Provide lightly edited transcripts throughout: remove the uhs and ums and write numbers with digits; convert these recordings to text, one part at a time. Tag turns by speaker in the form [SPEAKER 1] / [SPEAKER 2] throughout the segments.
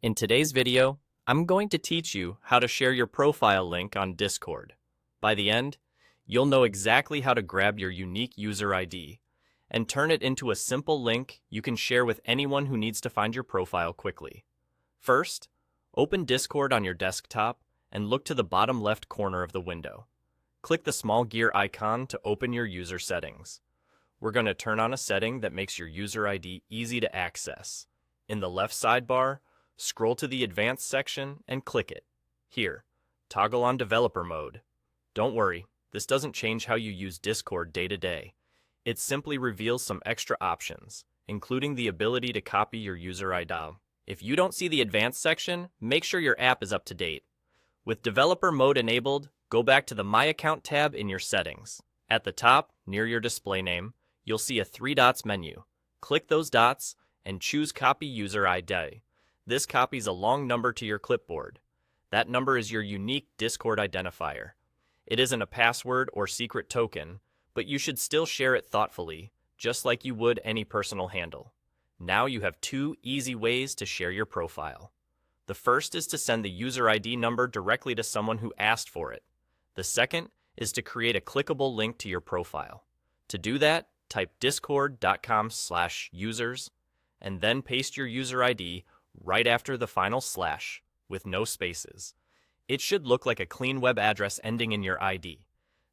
[SPEAKER 1] In today's video, I'm going to teach you how to share your profile link on Discord. By the end, you'll know exactly how to grab your unique user ID and turn it into a simple link you can share with anyone who needs to find your profile quickly. First, open Discord on your desktop and look to the bottom left corner of the window. Click the small gear icon to open your user settings. We're going to turn on a setting that makes your user ID easy to access. In the left sidebar, scroll to the Advanced section and click it. Here, toggle on Developer Mode. Don't worry, this doesn't change how you use Discord day to day. It simply reveals some extra options, including the ability to copy your user ID. If you don't see the Advanced section, make sure your app is up to date. With Developer Mode enabled, go back to the My Account tab in your settings. At the top, near your display name, you'll see a 3 dots menu. Click those dots and choose Copy User ID. This copies a long number to your clipboard. That number is your unique Discord identifier. It isn't a password or secret token, but you should still share it thoughtfully, just like you would any personal handle. Now you have 2 easy ways to share your profile. The first is to send the user ID number directly to someone who asked for it. The second is to create a clickable link to your profile. To do that, type discord.com/users and then paste your user ID right after the final slash, with no spaces. It should look like a clean web address ending in your ID.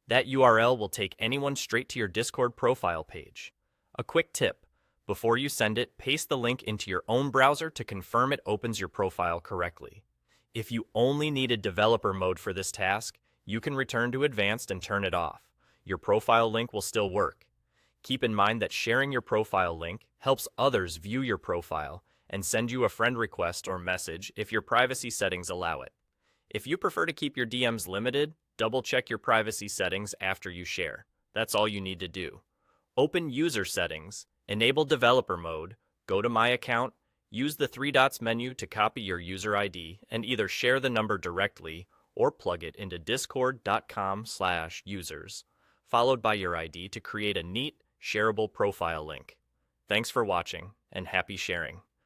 [SPEAKER 1] That URL will take anyone straight to your Discord profile page. A quick tip: before you send it, paste the link into your own browser to confirm it opens your profile correctly. If you only needed Developer Mode for this task, you can return to Advanced and turn it off. Your profile link will still work. Keep in mind that sharing your profile link helps others view your profile and send you a friend request or message if your privacy settings allow it. If you prefer to keep your DMs limited, double-check your privacy settings after you share. That's all you need to do. Open User Settings, enable Developer Mode, go to My Account, use the 3 dots menu to copy your user ID and either share the number directly or plug it into discord.com/users, followed by your ID to create a neat, shareable profile link. Thanks for watching, and happy sharing.